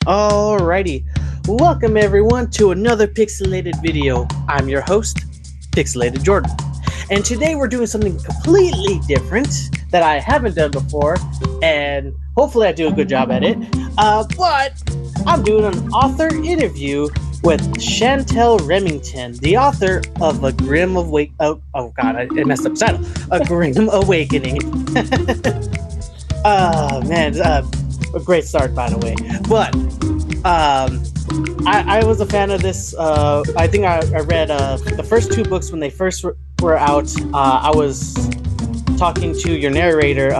Alrighty, welcome everyone to another pixelated video. I'm your host, Pixelated Jordan, and today we're doing something completely different that I haven't done before, and hopefully I do a good job at it. But I'm doing an author interview with Schantell Remington, the author of A Grim Awake. Oh God, I messed up the title. A Grim Awakening. Man, a great start, by the way. But I was a fan of this. I think I read the first two books when they first were out. I was talking to your narrator,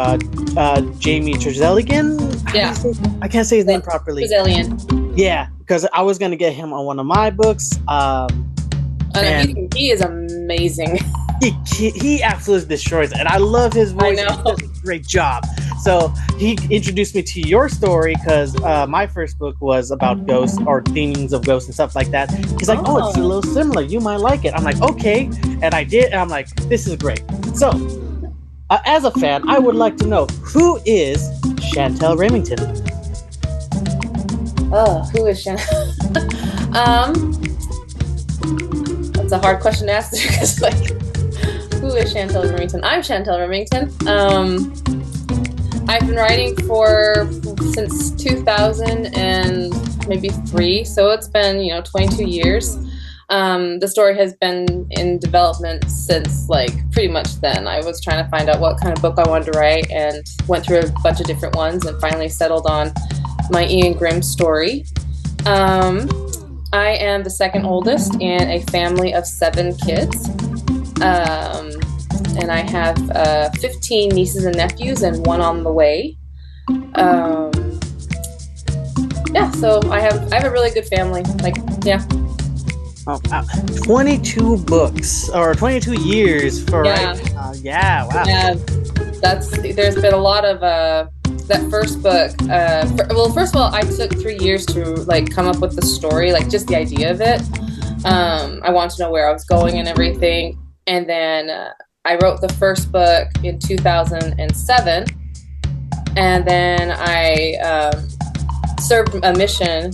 Jamie Trezelligan. Yeah. I can't say his name properly. Trezellian. Yeah, because I was going to get him on one of my books. He is amazing. He absolutely destroys it, and I love his voice. I know. He does a great job. So he introduced me to your story because my first book was about ghosts or themes of ghosts and stuff like that. He's like, oh, it's a little similar. You might like it. I'm like, okay. And I did. And I'm like, this is great. So as a fan, I would like to know, who is Schantell Remington? Oh, who is Schantell? That's a hard question to ask because, who is Schantell Remington? I'm Schantell Remington. I've been writing since 2000 and maybe 3, so it's been 22 years. The story has been in development since pretty much then. I was trying to find out what kind of book I wanted to write and went through a bunch of different ones and finally settled on my Ian Grimm story. I am the second oldest in a family of 7 kids. And I have 15 nieces and nephews and 1 on the way. So I have a really good family. Oh, 22 books or 22 years for writing. Wow. Yeah, there's been a lot of that first book. First of all, I took 3 years to come up with the story, just the idea of it. I wanted to know where I was going and everything, and then I wrote the first book in 2007, and then I served a mission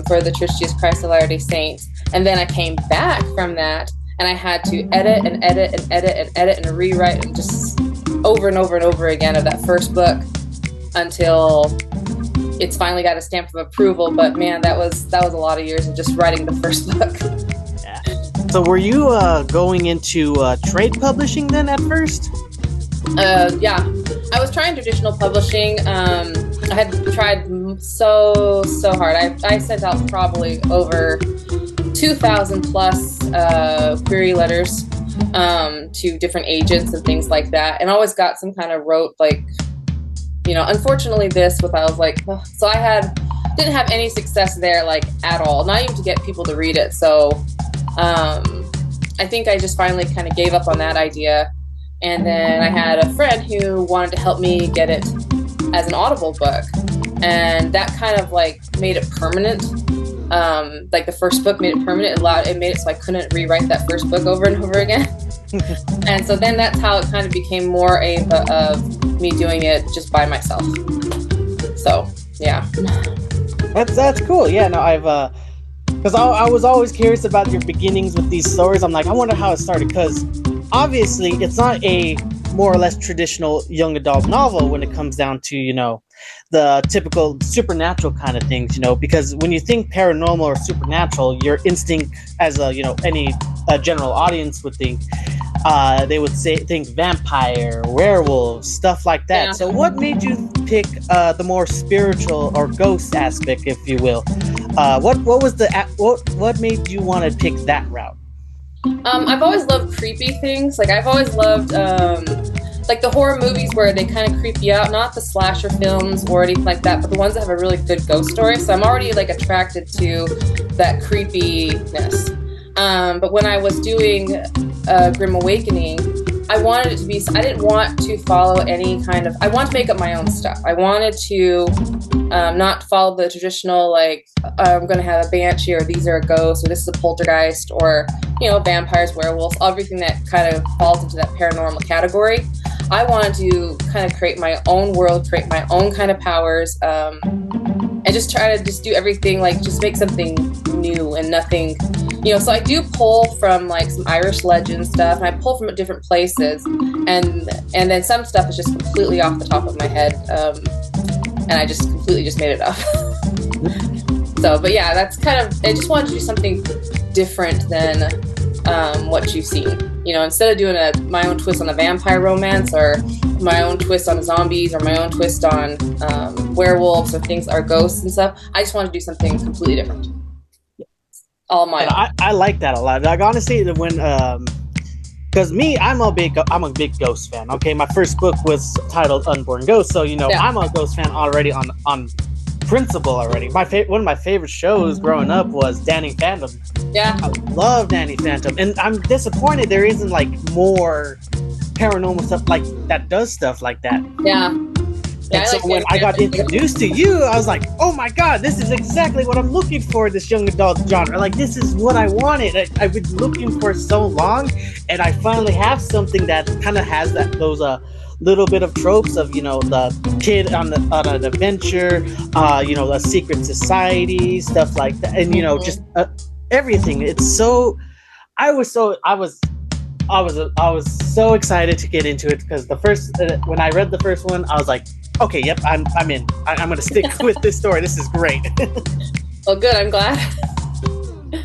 for the Church of Jesus Christ of Latter-day Saints, and then I came back from that, and I had to edit and edit and edit and edit and rewrite and just over and over and over again of that first book until it's finally got a stamp of approval. But man, that was a lot of years of just writing the first book. Yeah. So were you going into trade publishing then at first? Yeah, I was trying traditional publishing. I had tried so hard. I sent out probably over 2,000 plus query letters to different agents and things like that, and always got some kind of rote unfortunately this with. I was like, ugh. So I didn't have any success there at all, not even to get people to read it. So I think I just finally kind of gave up on that idea. And then I had a friend who wanted to help me get it as an Audible book. And that kind of made it permanent. The first book made it permanent. It made it so I couldn't rewrite that first book over and over again. And so then that's how it kind of became more of me doing it just by myself. So, yeah. That's cool. Yeah, no, I've because I was always curious about your beginnings with these stories. I'm like, I wonder how it started, because obviously it's not a more or less traditional young adult novel when it comes down to, the typical supernatural kind of things, because when you think paranormal or supernatural, your instinct as any general audience would think, they would think vampire, werewolves, stuff like that. Yeah. So what made you pick the more spiritual or ghost aspect, if you will? What made you want to pick that route? I've always loved creepy things. I've always loved the horror movies where they kind of creep you out, not the slasher films or anything like that, but the ones that have a really good ghost story. So I'm already attracted to that creepiness. But when I was doing Grim Awakening, I wanted it to be, I didn't want to follow any kind of, I wanted to make up my own stuff. I wanted to not follow the traditional, I'm going to have a banshee, or these are a ghost, or this is a poltergeist, or, vampires, werewolves, everything that kind of falls into that paranormal category. I wanted to kind of create my own world, create my own kind of powers, and just try to just do everything, like just make something new and nothing, you know. So I do pull from like some Irish legend stuff, and I pull from different places, and then some stuff is just completely off the top of my head, and I just completely just made it up. So, but yeah, that's kind of, I just wanted to do something different than what you've seen. You know, instead of doing my own twist on a vampire romance, or my own twist on zombies, or my own twist on werewolves or things, or ghosts and stuff, I just want to do something completely different. All my own. I like that a lot. Like, honestly, when because me, I'm a big Ghost fan. Okay, my first book was titled Unborn Ghost, so you know, I'm a Ghost fan already on principle already. One of my favorite shows growing up was Danny Phantom. Yeah, I love Danny Phantom, and I'm disappointed there isn't like more paranormal stuff like that does stuff like that. Yeah. And so when I got introduced to you, I was like, oh my god, this is exactly what I'm looking for, this young adult genre. Like, this is what I wanted. I've been looking for so long, and I finally have something that kind of has those little bit of tropes of, you know, the kid on an adventure, you know, a secret society, stuff like that, and you know, just everything. It's so, I was so excited to get into it, because the first when I read the first one, I was like, okay, yep, I'm in. I'm gonna stick with this story. This is great. Well, good. I'm glad.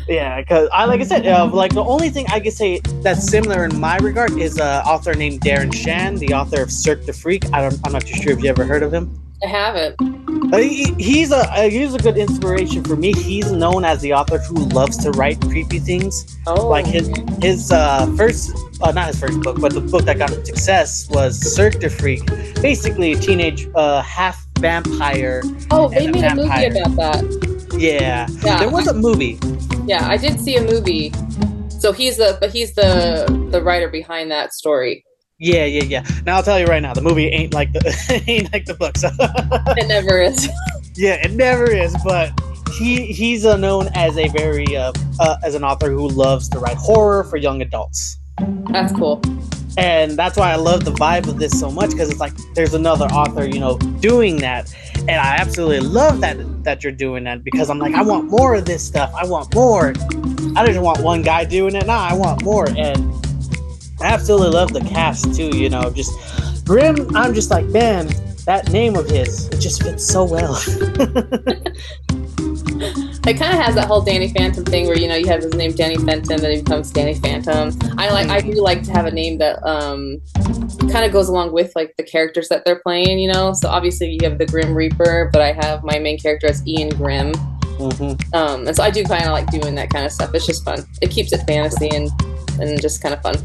Yeah, because like I said, like the only thing I could say that's similar in my regard is an author named Darren Shan, the author of Cirque the Freak. I'm not too sure if you ever heard of him. I haven't. He's a good inspiration for me. He's known as the author who loves to write creepy things. Oh. Like his first, not his first book, but the book that got him success was Cirque the Freak. Basically, a teenage half vampire. Oh, they made a movie about that. Yeah, there was a movie. Yeah, I did see a movie. So he's the writer behind that story. Yeah. Now I'll tell you right now, the movie ain't like the book. So. It never is. Yeah, it never is. But he's known as a very as an author who loves to write horror for young adults. That's cool. And that's why I love the vibe of this so much, because it's like there's another author, you know, doing that, and I absolutely love that you're doing that, because I'm like, I want more of this stuff. I want more. I didn't want one guy doing it. Nah, I want more. And I absolutely love the cast too. You know, just Grimm. I'm just like, man, that name of his, it just fits so well. It kind of has that whole Danny Phantom thing where, you know, you have his name Danny Fenton, then he becomes Danny Phantom. I do like to have a name that kind of goes along with like the characters that they're playing, you know. So obviously you have the Grim Reaper, but I have my main character as Ian Grimm. Mm-hmm. And so I do kind of like doing that kind of stuff. It's just fun. It keeps it fantasy and just kind of fun.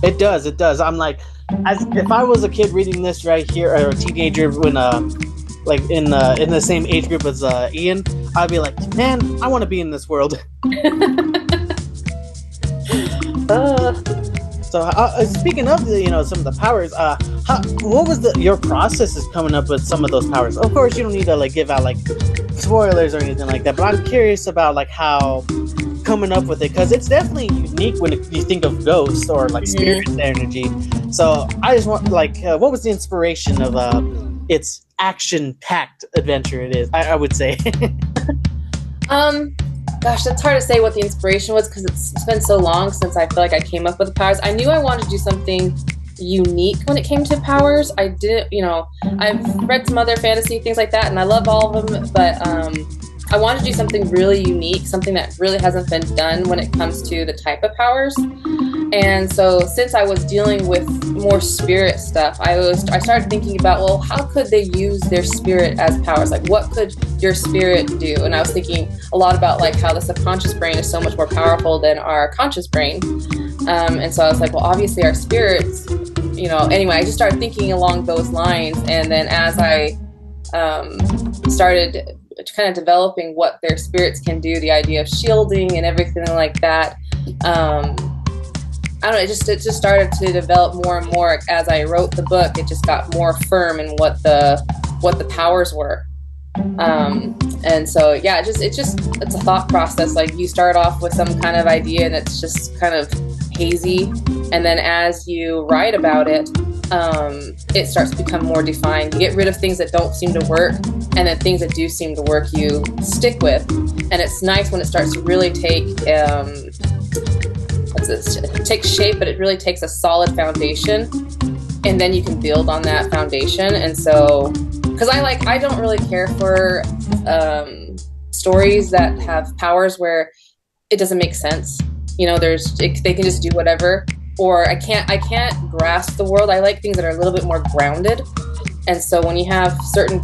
It does. I'm like, if I was a kid reading this right here, or a teenager when like in the same age group as Ian, I'd be like, man, I want to be in this world. So speaking of you know, some of the powers, what was your process is coming up with some of those powers? Of course, you don't need to like give out like spoilers or anything like that, but I'm curious about like how coming up with it, because it's definitely unique when you think of ghosts or like spirit energy. So I just want like, what was the inspiration of its action-packed adventure? It is, I would say. Gosh, that's hard to say what the inspiration was, because it's been so long since I feel like I came up with the powers. I knew I wanted to do something unique when it came to powers. I didn't, you know, I've read some other fantasy things like that, and I love all of them, but I wanted to do something really unique, something that really hasn't been done when it comes to the type of powers. And so since I was dealing with more spirit stuff, I started thinking about, well, how could they use their spirit as powers? Like, what could your spirit do? And I was thinking a lot about like how the subconscious brain is so much more powerful than our conscious brain. And so I was like, well, obviously our spirits, you know, anyway, I just started thinking along those lines. And then as I started kind of developing what their spirits can do, the idea of shielding and everything like that, I don't know, it just started to develop more and more as I wrote the book. It just got more firm in what the powers were. And so yeah, it's a thought process. Like, you start off with some kind of idea and it's just kind of hazy, and then as you write about it, it starts to become more defined. You get rid of things that don't seem to work, and then things that do seem to work you stick with. And it's nice when it starts to really take take shape, but it really takes a solid foundation, and then you can build on that foundation. And so, because I don't really care for stories that have powers where it doesn't make sense. You know, they can just do whatever, or I can't grasp the world. I like things that are a little bit more grounded. And so when you have certain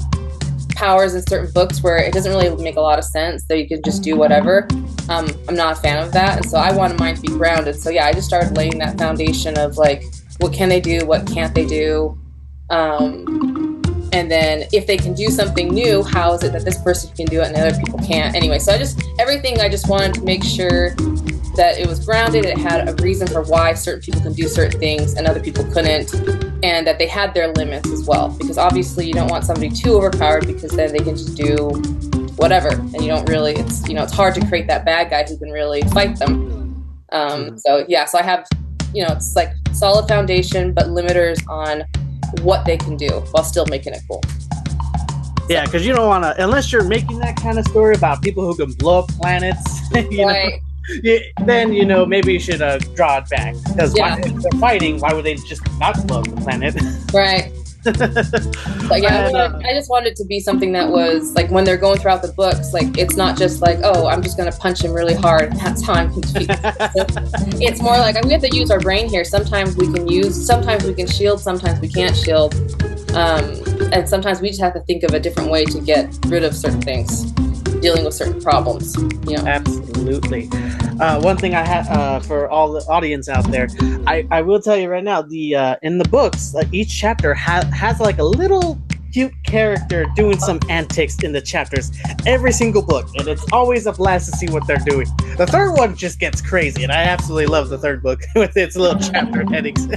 powers in certain books where it doesn't really make a lot of sense, that you can just do whatever, I'm not a fan of that. And so I wanted mine to be grounded. So yeah, I just started laying that foundation of like, what can they do, what can't they do, and then if they can do something new, how is it that this person can do it and other people can't? Anyway, so I just wanted to make sure that it was grounded, it had a reason for why certain people can do certain things and other people couldn't, and that they had their limits as well. Because obviously you don't want somebody too overpowered, because then they can just do whatever, and you don't really, it's hard to create that bad guy who can really fight them. So I have, it's like solid foundation, but limiters on what they can do while still making it cool. Yeah, because you don't want to, unless you're making that kind of story about people who can blow up planets, Right. Then maybe you should draw it back, because if they're fighting, why would they just not blow up the planet? Right. But yeah, I just wanted it to be something that was like, when they're going throughout the books, like it's not just like, oh, I'm just gonna punch him really hard, that's how I'm confused. It's more like, we have to use our brain here. Sometimes we can shield, sometimes we can't shield, and sometimes we just have to think of a different way to get rid of certain things, dealing with certain problems. Absolutely. One thing I have for all the audience out there, I will tell you right now, the in the books, each chapter has like a little cute character doing some antics in the chapters, every single book, and it's always a blast to see what they're doing. The third one just gets crazy, and I absolutely love the third book with its little chapter headings.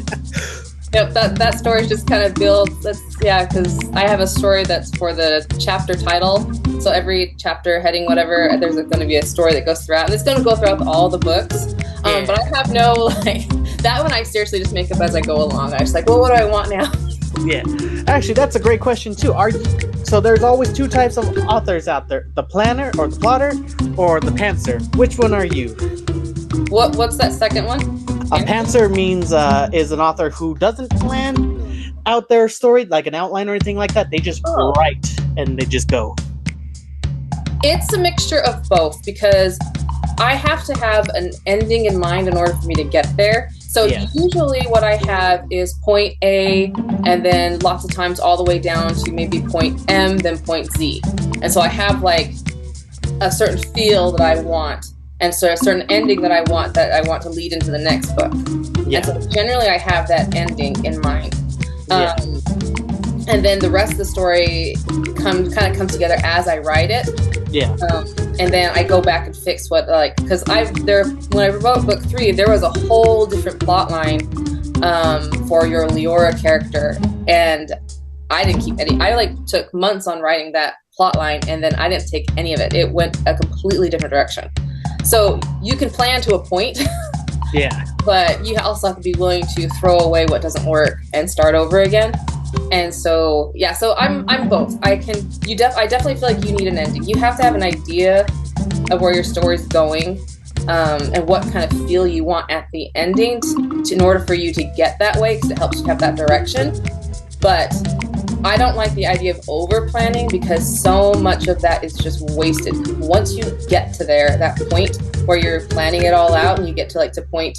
Yep, that story just kind of builds. Because I have a story that's for the chapter title. So every chapter heading, whatever, there's going to be a story that goes throughout, and it's going to go throughout all the books. But I have no that one. I seriously just make up as I go along. I'm just like, well, what do I want now? Yeah, actually, that's a great question too. So there's always two types of authors out there: the planner or the plotter, or the pantser. Which one are you? What's that second one? A pantser means is an author who doesn't plan out their story, like an outline or anything like that. They just write and they just go. It's a mixture of both, because I have to have an ending in mind in order for me to get there. So usually what I have is point A, and then lots of times all the way down to maybe point M, then point Z. And so I have like a certain feel that I want, and so a certain ending that I want to lead into the next book. And so generally I have that ending in mind. And then the rest of the story comes together as I write it. And then I go back and fix what, because when I wrote book 3, there was a whole different plot line for your Leora character, and I didn't keep any. I took months on writing that plot line, and then I didn't take any of it. It went a completely different direction. So you can plan to a point, but you also have to be willing to throw away what doesn't work and start over again. And so I'm both. I definitely feel like you need an ending. You have to have an idea of where your story's going, and what kind of feel you want at the ending in order for you to get that way, because it helps you have that direction. But I don't like the idea of over planning, because so much of that is just wasted. Once you get to that point where you're planning it all out, and you get to point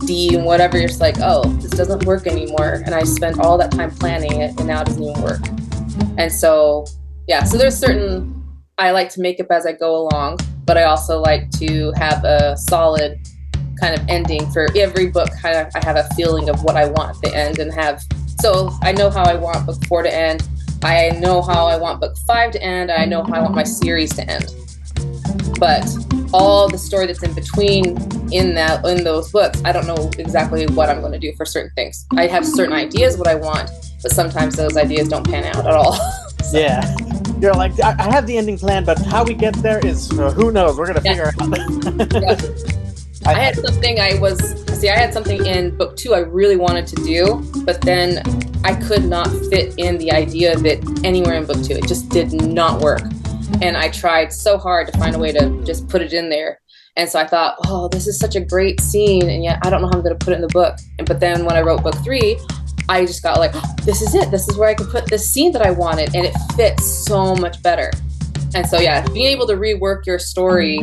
D and whatever, you're just like, oh, this doesn't work anymore, and I spent all that time planning it and now it doesn't even work. And so so there's certain, I like to make up as I go along, but I also like to have a solid kind of ending for every book. I have a feeling of what I want at the end, and so I know how I want book 4 to end, I know how I want book 5 to end, I know how I want my series to end. But all the story that's in between in those books, I don't know exactly what I'm going to do for certain things. I have certain ideas what I want, but sometimes those ideas don't pan out at all. So. Yeah. You're like, I have the ending plan, but how we get there is who knows. We're going to figure it out. I had something I had something in book 2 I really wanted to do, but then I could not fit in the idea of it anywhere in book 2. It just did not work. And I tried so hard to find a way to just put it in there. And so I thought, oh, this is such a great scene, and yet I don't know how I'm going to put it in the book. But then when I wrote book 3, I just got like, oh, this is it. This is where I can put this scene that I wanted, and it fits so much better. And so, yeah, being able to rework your story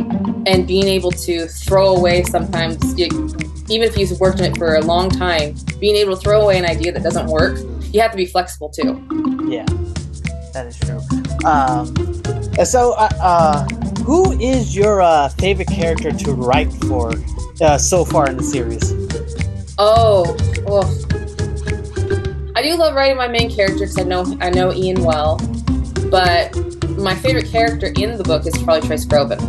and being able to throw away sometimes, even if you've worked on it for a long time, being able to throw away an idea that doesn't work, you have to be flexible too. Yeah, that is true. Who is your favorite character to write for so far in the series? Oh, well, I do love writing my main character because I know Ian well, but my favorite character in the book is probably Trace Groban.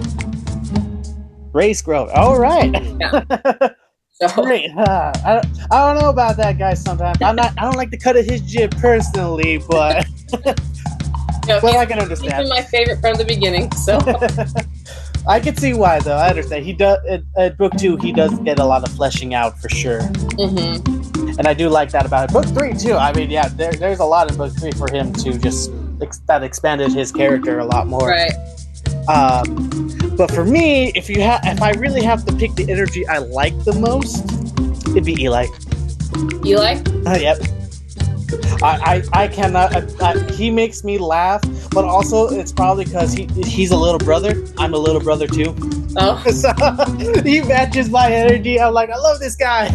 Trace Groban. All right. Yeah. So. Great. I don't know about that guy. Sometimes I don't like the cut of his jib personally, but but I can understand. He's been my favorite from the beginning, so. I can see why, though. I understand. He does at book 2. He does get a lot of fleshing out for sure. Mm-hmm. And I do like that about it. Book 3 too. I mean, yeah, there's a lot in book 3 for him to just that expanded his character a lot more. Right. But for me, if I really have to pick the energy I like the most, it'd be Eli. Eli? Yep. I cannot. He makes me laugh, but also it's probably because he's a little brother. I'm a little brother too. Oh. So he matches my energy. I'm like, I love this guy.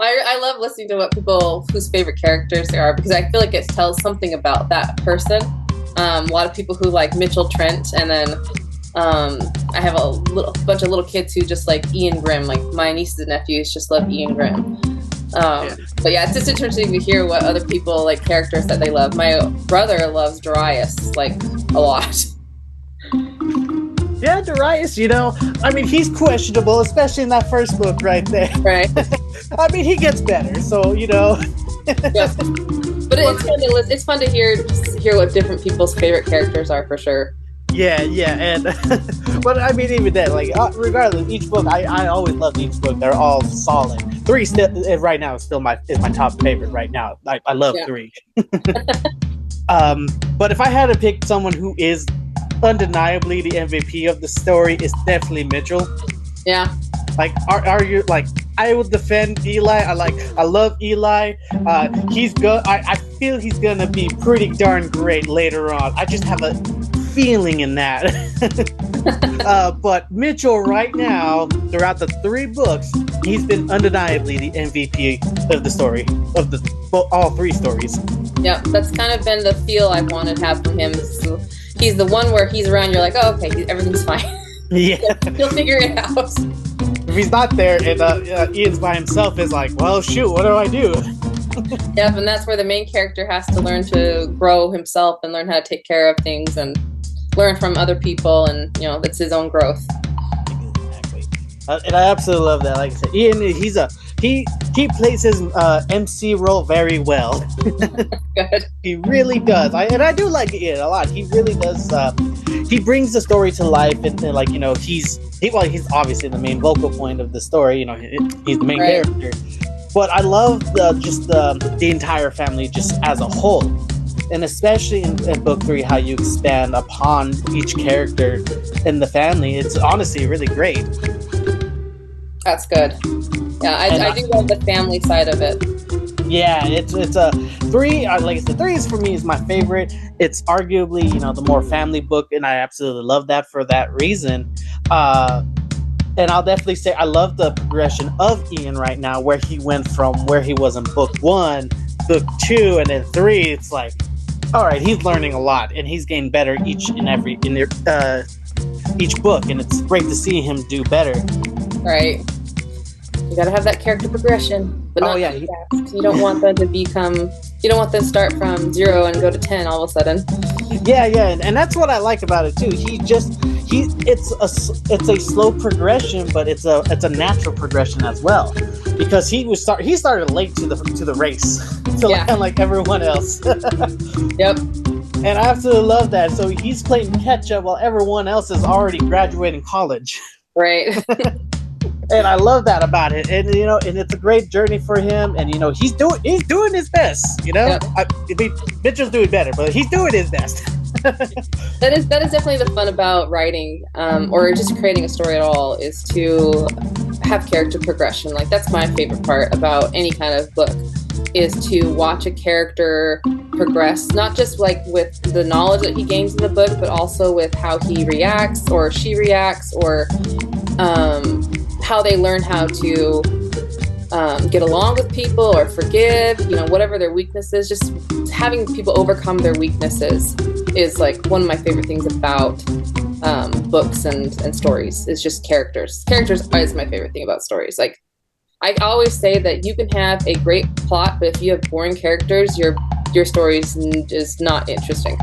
I love listening to what people whose favorite characters they are, because I feel like it tells something about that person. A lot of people who like Mitchell Trent, and then I have a bunch of little kids who just like Ian Grimm. Like my nieces and nephews just love Ian Grimm. But yeah, it's just interesting to hear what other people like characters that they love. My brother loves Darius like a lot. Yeah, Darius, I mean, he's questionable, especially in that first book right there. Right. I mean, he gets better, so, Yeah. But it's fun to hear what different people's favorite characters are, for sure. Yeah, and but I mean, even then, like regardless, each book I always loved each book. They're all solid. 3 still right now is still my top favorite right now. I love 3. But if I had to pick someone who is undeniably the MVP of the story, it's definitely Mitchell. Yeah. Like, are you like? I would defend Eli. I love Eli. He's good. I feel he's gonna be pretty darn great later on. I just have a feeling in that. But Mitchell, right now, throughout the 3 books, he's been undeniably the MVP of the story of all 3 stories. Yeah, that's kind of been the feel I wanted to have from him. So he's the one where he's around, you're like, oh, okay, everything's fine. Yeah, he'll figure it out. If he's not there and Ian's by himself, is like, well, shoot, what do I do? Yep, and that's where the main character has to learn to grow himself and learn how to take care of things and learn from other people, and that's his own growth. Exactly. And I absolutely love that. Like I said, Ian, he plays his MC role very well. Good. He really does. I do like Ian a lot. He really does. He brings the story to life, and like he's obviously the main vocal point of the story. He's the main character. But I love the entire family just as a whole, and especially in book 3, how you expand upon each character in the family. It's honestly really great. That's good. Yeah, I do love the family side of it. Yeah, it's a 3. Like I said, 3 is for me is my favorite. It's arguably the more family book, and I absolutely love that for that reason. And I'll definitely say I love the progression of Ian right now, where he went from where he was in book 1, book 2, and then 3. It's like, all right, he's learning a lot, and he's getting better each book, and it's great to see him do better. Right. You gotta have that character progression, but not too fast. You don't want them to start from 0 and go to 10 all of a sudden. Yeah, and that's what I like about it too. It's a slow progression, but it's a natural progression as well, because he started late to the race, like everyone else. Yep. And I absolutely love that. So he's playing catch up while everyone else is already graduating college. Right. And I love that about it. And and it's a great journey for him. And he's doing his best. Yep. Mitchell's doing better, but he's doing his best. That is definitely the fun about writing, or just creating a story at all, is to have character progression. Like, that's my favorite part about any kind of book, is to watch a character progress, not just like with the knowledge that he gains in the book, but also with how he reacts or she reacts, or how they learn how to get along with people or forgive, whatever their weaknesses. Just having people overcome their weaknesses is like one of my favorite things about books and stories, is just characters. Characters is my favorite thing about stories. Like, I always say that you can have a great plot, but if you have boring characters, your story is not interesting.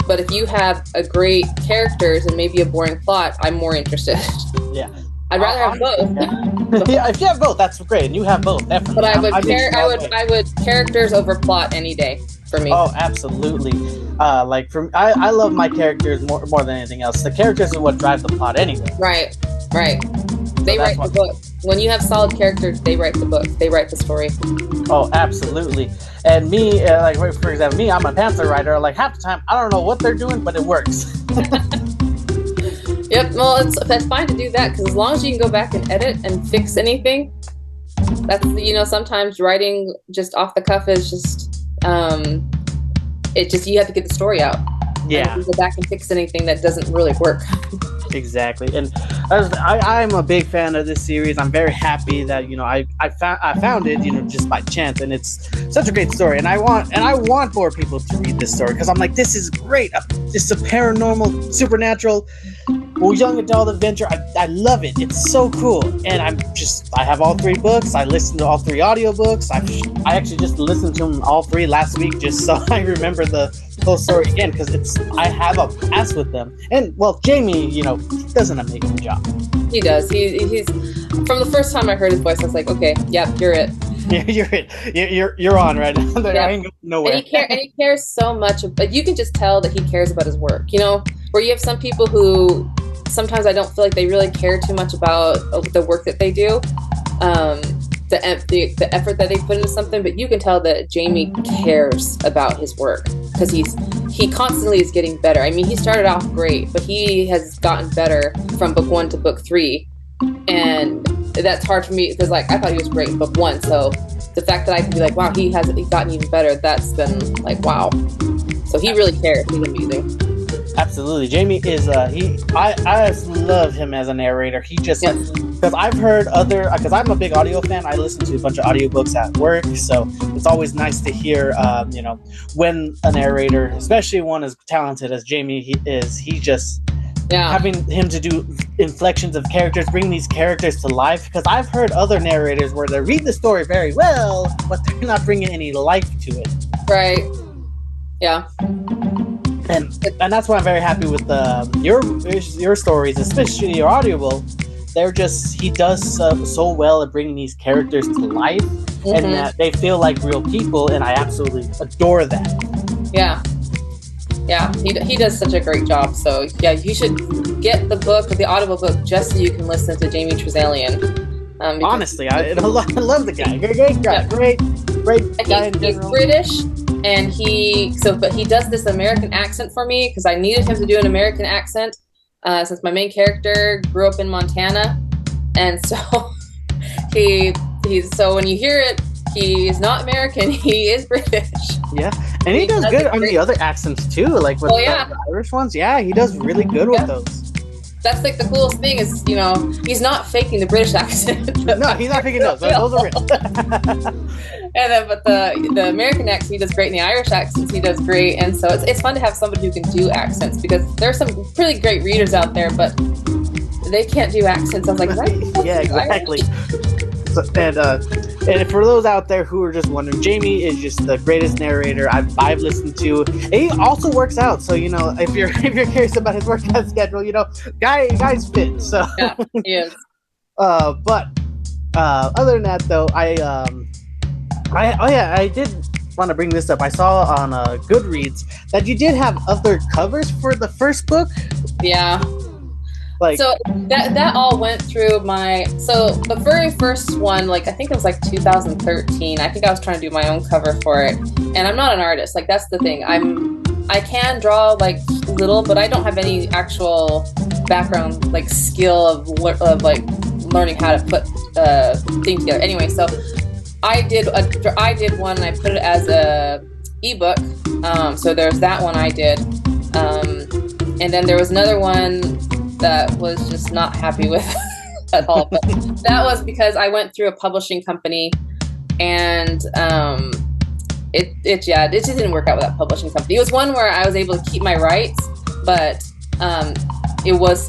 But if you have a great characters and maybe a boring plot, I'm more interested. Yeah. I'd rather have both. Yeah, if you have both, that's great, and you have both, definitely. But I would characters over plot any day for me. Oh, absolutely. I love my characters more than anything else. The characters are what drive the plot anyway. Right. They write the book. When you have solid characters, they write the book. They write the story. Oh, absolutely. And me, for example, I'm a pantser writer. Like, half the time, I don't know what they're doing, but it works. Yep. Well, that's fine to do that, because as long as you can go back and edit and fix anything, that's sometimes writing just off the cuff is just you have to get the story out. Yeah. And go back and fix anything that doesn't really work. Exactly. And I'm a big fan of this series. I'm very happy that I found it just by chance, and it's such a great story. And I want more people to read this story, because I'm like, this is great. It's a paranormal, supernatural, young adult adventure. I love it. It's so cool. And I have all 3 books. I listened to all 3 audiobooks. I actually just listened to them all 3 last week, just so I remember the whole story again, because I have a past with them. And Jamie, he does an amazing job. He does. He's from the first time I heard his voice, I was like, okay, yep, you're it. Yeah, you're it. You're on right now. I ain't going nowhere. And he cares so much. But you can just tell that he cares about his work. Where you have some people who sometimes I don't feel like they really care too much about the work that they do, the effort that they put into something. But you can tell that Jamie cares about his work, because he constantly is getting better. I mean, he started off great, but he has gotten better from book 1 to book 3, and that's hard for me, because I thought he was great in book 1. So the fact that I can be like, wow, he's gotten even better, that's been like, wow. So he really cares. He's amazing. Absolutely. Jamie is I love him as a narrator. He just, because I've heard because I'm a big audio fan. I listen to a bunch of audiobooks at work, so it's always nice to hear when a narrator, especially one as talented as Jamie he just having him to do inflections of characters, bring these characters to life. Because I've heard other narrators where they read the story very well, but they're not bringing any life to it. Right. Yeah. And that's why I'm very happy with your stories, especially your audiobook. He does so well at bringing these characters to life, and that they feel like real people, and I absolutely adore that. Yeah, he does such a great job. So yeah, you should get the audible book, just so you can listen to Jamie Trezalian. Honestly, I love the guy. Great guy, great guy in general. He's British. And but he does this American accent for me, because I needed him to do an American accent, since my main character grew up in Montana, and so so when you hear it, he is not American, he is British. Yeah, and he does good on the other accents too, like with the Irish ones. Yeah, he does really good with those. That's like the coolest thing is, he's not faking the British accent. No, he's not faking those. Those are real. And then, but the American accent he does great, and the Irish accents he does great, and so it's fun to have somebody who can do accents, because there are some really great readers out there, but they can't do accents. I was like, right? Yeah, exactly. So, and for those out there who are just wondering, Jamie is just the greatest narrator I've listened to. And he also works out, so if you're curious about his workout schedule, guy's fit. So yeah, he is. But other than that, though, I did want to bring this up. I saw on Goodreads that you did have other covers for the first book. Yeah. Like, so that all went through so the very first one, like I think it was like 2013. I think I was trying to do my own cover for it. And I'm not an artist. Like that's the thing. I can draw like little, but I don't have any actual background like skill of like learning how to put things together. Anyway, so I did one and I put it as a ebook. So there's that one I did. And then there was another one that was just not happy with at all. But that was because I went through a publishing company and it just didn't work out with that publishing company. It was one where I was able to keep my rights, but I was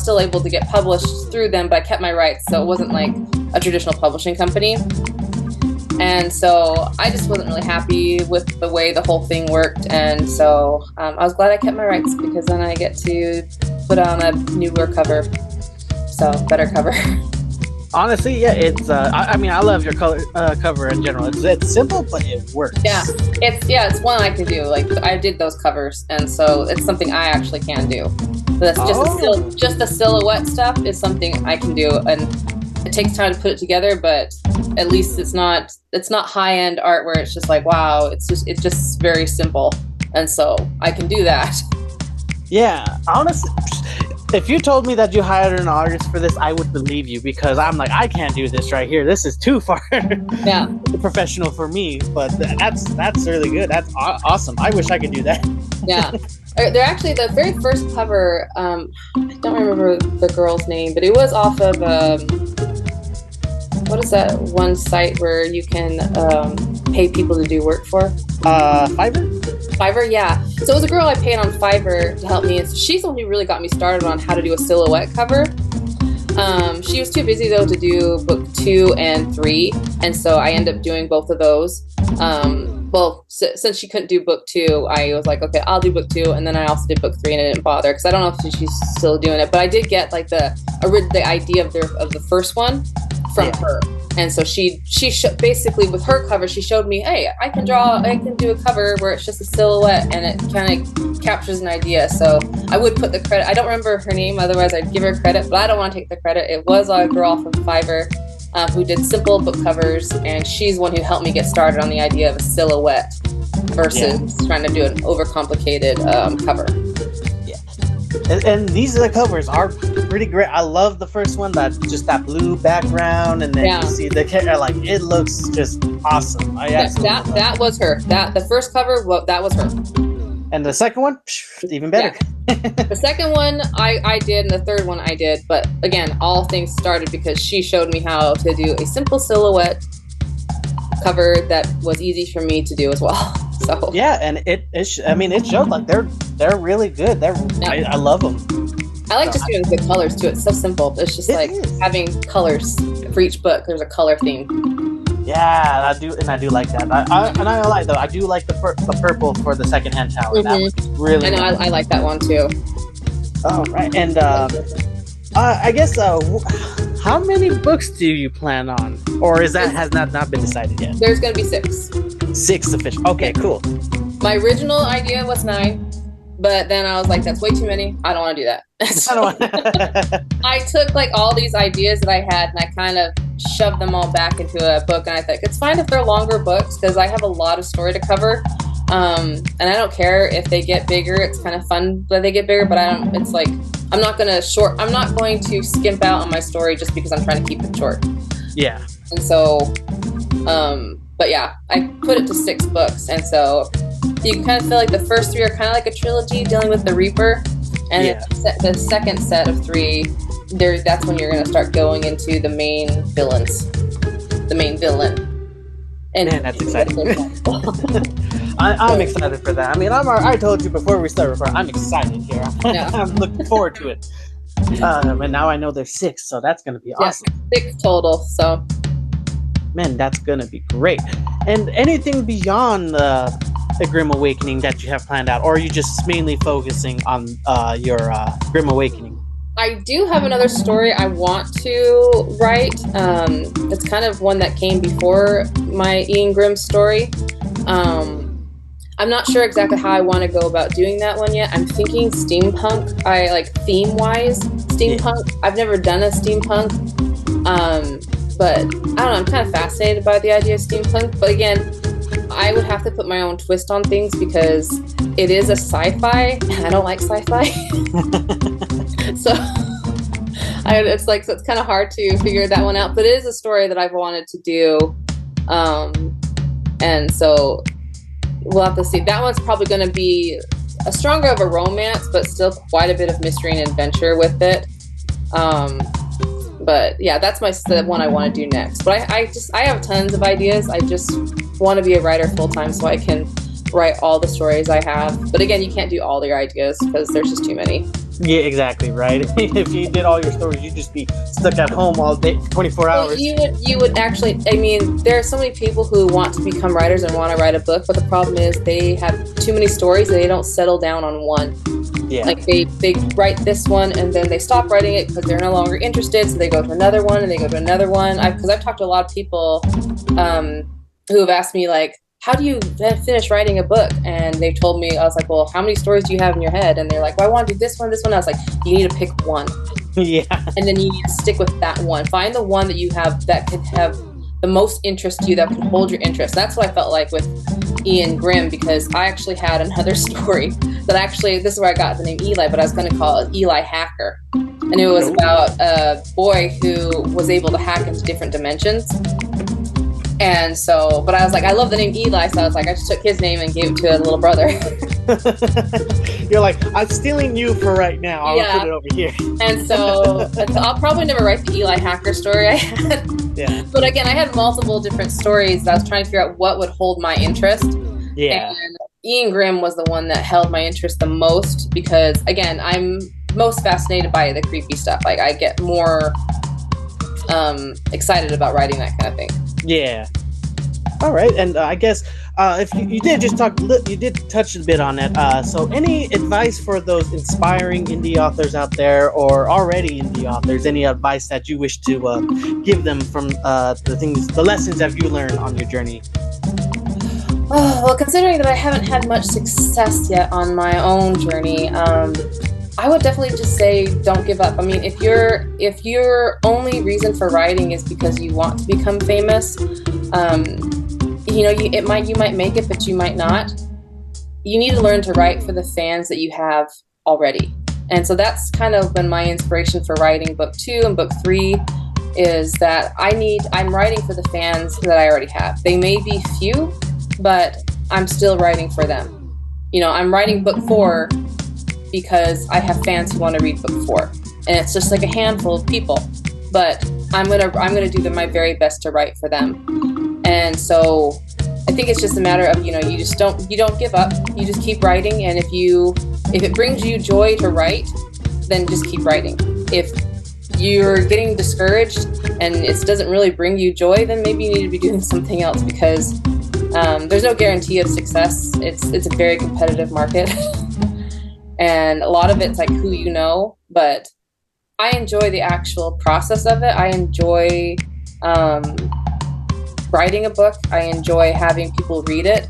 still able to get published through them, but I kept my rights, so it wasn't like a traditional publishing company. And so I just wasn't really happy with the way the whole thing worked. And so I was glad I kept my rights because then I get to put on a newer cover. So better cover. honestly, yeah, it's. I mean, I love your color cover in general. It's simple, but it works. Yeah, it's one I can do. Like I did those covers, and so it's something I actually can do. But that's just the silhouette stuff is something I can do, and it takes time to put it together. But at least it's not high end art where it's just like wow. It's just very simple, and so I can do that. Yeah, honestly, if you told me that you hired an artist for this, I would believe you because I'm like, I can't do this right here. This is too far Yeah. professional for me. But that's really good. That's awesome. I wish I could do that. Yeah. They're actually the very first cover. I don't remember the girl's name, but it was off of what is that one site where you can pay people to do work for? Fiverr, yeah. So it was a girl I paid on Fiverr to help me, and so she's the one who really got me started on how to do a silhouette cover. She was too busy though to do book 2 and 3, and so I ended up doing both of those. Since she couldn't do book 2, I was like, okay, I'll do book 2, and then I also did book 3, and I didn't bother because I don't know if she's still doing it, but I did get like the idea of the first one from her. And so she basically with her cover, she showed me, hey, I can do a cover where it's just a silhouette and it kind of captures an idea. So I would put the credit. I don't remember her name, otherwise I'd give her credit, but I don't want to take the credit. It was a girl from Fiverr who did simple book covers, and she's one who helped me get started on the idea of a silhouette versus trying to do an overcomplicated cover. And these covers are pretty great. I love the first one, that blue background, and then you see the character. Like it looks just awesome. That was her. The first cover, that was her. And the second one, even better. Yeah. The second one I did, and the third one I did. But again, all things started because she showed me how to do a simple silhouette cover that was easy for me to do as well. So yeah, and it showed like they're really good. I love them. I like just doing good colors too. It's so simple. It's just having colors for each book. There's a color theme. Yeah, I do like that. I like though. I do like the purple for the secondhand tower. Mm-hmm. That was really. I know. I like that one too. Oh right, and I guess how many books do you plan on, or has not been decided yet? There's going to be 6. 6 official. Okay, cool. My original idea was 9, but then I was like, that's way too many. I don't want to do that. So I took like all these ideas that I had and I kind of shoved them all back into a book. And I think it's fine if they're longer books because I have a lot of story to cover. And I don't care if they get bigger. It's kind of fun that they get bigger, but it's like, I'm not going to skimp out on my story just because I'm trying to keep it short. Yeah. And so, but yeah, I put it to 6 books. And so you can kind of feel like the first 3 are kind of like a trilogy dealing with the Reaper. And the second set of 3, that's when you're going to start going into the main villains. The main villain. And man, that's exciting. I'm excited for that. I mean, I told you before we started recording, I'm excited here. Yeah. I'm looking forward to it. And now I know there's 6, so that's going to be awesome. 6 total, so. Man, that's going to be great. And anything beyond the Grim Awakening that you have planned out, or are you just mainly focusing on your Grim Awakening? I do have another story I want to write. It's kind of one that came before my Ian Grimm story. I'm I'm not sure exactly how I want to go about doing that one yet. I'm thinking steampunk. I like theme-wise steampunk. Yeah. I've never done a steampunk, but I don't know. I'm kind of fascinated by the idea of steampunk. But again, I would have to put my own twist on things because it is a sci-fi, and I don't like sci-fi. So it's kind of hard to figure that one out. But it is a story that I've wanted to do, and so we'll have to see. That one's probably going to be a stronger of a romance, but still quite a bit of mystery and adventure with it. But yeah, that's the one I want to do next. But I have tons of ideas. I just want to be a writer full time so I can write all the stories I have. But again, you can't do all your ideas because there's just too many. Yeah, exactly, right. If you did all your stories, you'd just be stuck at home all day, 24 hours. Well, you would actually, I mean, there are so many people who want to become writers and want to write a book, but the problem is they have too many stories and they don't settle down on one. Yeah. Like they write this one and then they stop writing it because they're no longer interested, so they go to another one and they go to another one. Because I've talked to a lot of people who have asked me, like, how do you finish writing a book? And they told me, I was like, well, how many stories do you have in your head? And they're like, well, I want to do this one, this one. I was like, you need to pick one. Yeah. And then you need to stick with that one. Find the one that you have that could have the most interest to you, that can hold your interest. That's what I felt like with Ian Grimm, because I actually had another story that this is where I got the name Eli, but I was going to call it Eli Hacker. And it was about a boy who was able to hack into different dimensions. And so, but I was like, I love the name Eli, so I was like, I just took his name and gave it to a little brother. You're like, I'm stealing you for right now. I'll put it over here. And so I'll probably never write the Eli Hacker story I had. Yeah. But again, I had multiple different stories that I was trying to figure out what would hold my interest. Yeah. And Ian Grimm was the one that held my interest the most because, again, I'm most fascinated by the creepy stuff. Like, I get more excited about writing that kind of thing. Yeah. All right, and I guess if you did just talk, you did touch a bit on it. So, any advice for those inspiring indie authors out there, or already indie authors? Any advice that you wish to give them from the lessons that you learned on your journey? Well, considering that I haven't had much success yet on my own journey, I would definitely just say don't give up. I mean, if your only reason for writing is because you want to become famous, you might make it, but you might not. You need to learn to write for the fans that you have already. And so that's kind of been my inspiration for writing book 2 and book 3, is that I'm writing for the fans that I already have. They may be few, but I'm still writing for them. I'm writing book 4 because I have fans who want to read book 4, and it's just like a handful of people, but I'm gonna do my very best to write for them. And so I think it's just a matter of you don't give up. You just keep writing, and if it brings you joy to write, then just keep writing. If you're getting discouraged and it doesn't really bring you joy, then maybe you need to be doing something else, because there's no guarantee of success. It's a very competitive market. And a lot of it's like who you know, but I enjoy the actual process of it. I enjoy writing a book. I enjoy having people read it,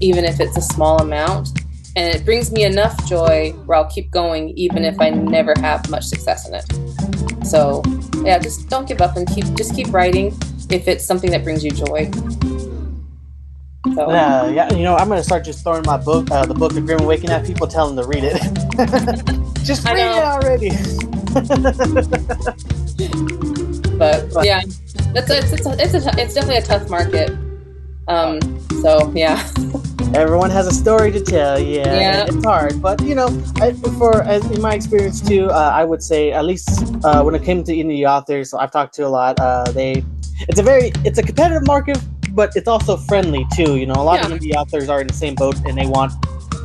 even if it's a small amount. And it brings me enough joy where I'll keep going, even if I never have much success in it. So yeah, just don't give up and keep writing if it's something that brings you joy. So. Yeah, I'm gonna start just throwing my book, the Book of Grim Awakening, at people, telling them to read it. Just read it already. but yeah, it's definitely a tough market. So yeah. Everyone has a story to tell. Yeah. It's hard, but in my experience too, I would say at least when it came to indie authors, I've talked to a lot. It's a competitive market, but it's also friendly too. A lot of indie authors are in the same boat, and they want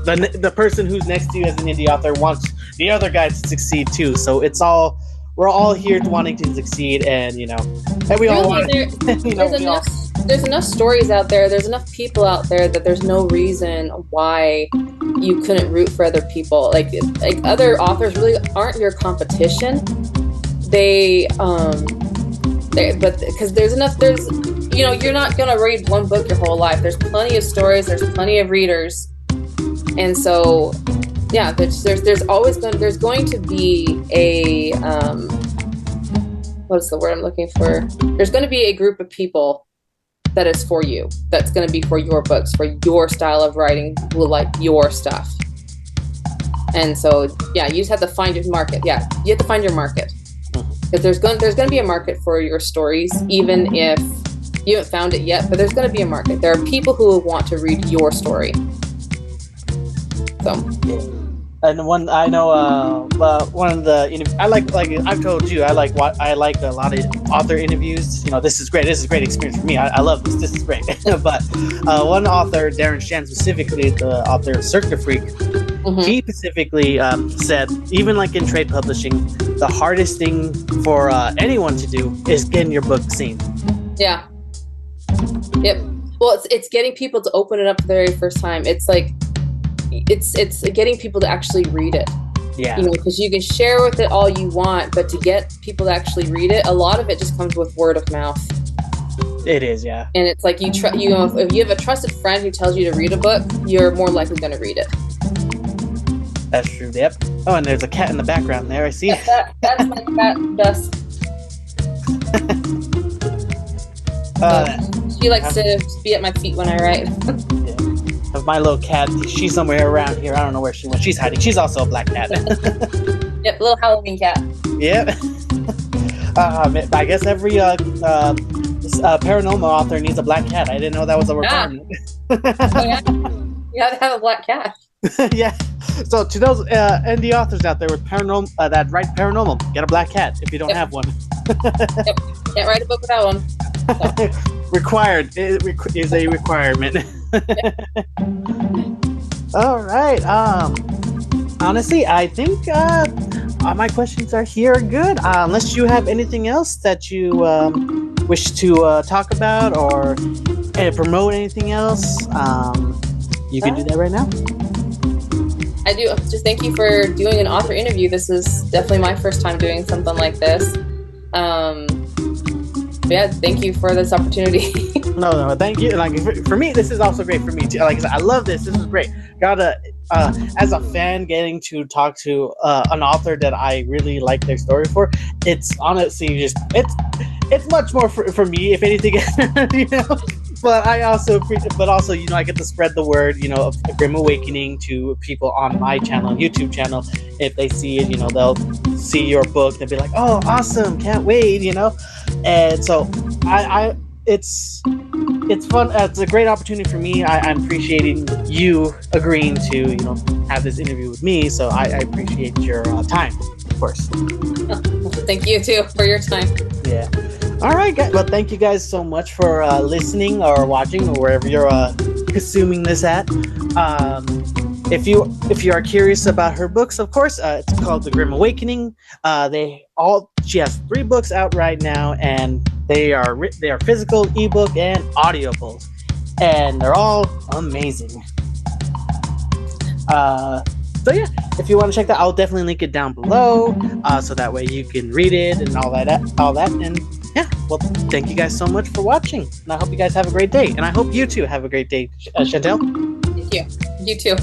the person who's next to you as an indie author wants the other guy to succeed too. So we're all here wanting to succeed, and and we all want. There's enough stories out there. There's enough people out there that there's no reason why you couldn't root for other people. Like other authors really aren't your competition. But because there's you're not gonna read one book your whole life. There's plenty of stories. There's plenty of readers. And so, yeah, there's always going to be a what's the word I'm looking for? There's going to be a group of people that is for you. That's going to be for your books, for your style of writing, will like your stuff. And so, yeah, you just have to find your market. Yeah, you have to find your market. Because there's going to be a market for your stories, even if you haven't found it yet, but there's going to be a market. There are people who will want to read your story. So. And one I know, one of the I like I've told you, I like a lot of author interviews. You know, this is great. This is a great experience for me. I love this. This is great. But one author, Darren Shan, specifically the author of Circuit Freak, he specifically said, even like in trade publishing, the hardest thing for anyone to do is getting your book seen. Yeah. Yep. Well, it's getting people to open it up the very first time. It's like. It's getting people to actually read it. Yeah. You know, because you can share with it all you want, but to get people to actually read it, a lot of it just comes with word of mouth. It is, yeah. And it's like if you have a trusted friend who tells you to read a book, you're more likely going to read it. That's true. Yep. Oh, and there's a cat in the background there. I see. That's my cat, Dust. She likes to be at my feet when I write. Yeah. Of my little cat, she's somewhere around here. I don't know where she went. She's hiding. She's also a black cat. Yep, little Halloween cat. Yep. I guess every paranormal author needs a black cat. I didn't know that was a requirement. Yeah. You have to have a black cat. Yeah. So to those indie authors out there with paranormal that write paranormal, get a black cat if you don't have one. Yep. Can't write a book without one. So. Required is a requirement. All right. Honestly, I think my questions are here good. Unless you have anything else that you wish to talk about or promote anything else, you can do that right now. I do. Just thank you for doing an author interview. This is definitely my first time doing something like this. Yeah, thank you for this opportunity. No, thank you. Like for me, this is also great for me too. Like I said, I love this. This is great. As a fan, getting to talk to an author that I really like their story for, it's honestly just it's much more for me, if anything, you know. But also, you know, I get to spread the word, you know, of Grim Awakening to people on my channel, YouTube channel. If they see it, you know, they'll see your book. They'll be like, "Oh, awesome! Can't wait!" You know. And so, it's fun. It's a great opportunity for me. I'm appreciating you agreeing to, you know, have this interview with me. So I appreciate your time, of course. Thank you too for your time. Yeah. All right, guys. Well, thank you guys so much for listening or watching or wherever you're consuming this at. If you are curious about her books, of course, it's called The Grim Awakening. She has 3 books out right now, and they are physical, ebook, and audiobooks, and they're all amazing. So yeah, if you want to check that, I'll definitely link it down below, so that way you can read it and all that. And yeah, well, thank you guys so much for watching, and I hope you guys have a great day, and I hope you too have a great day, Schantell. Thank you. You too.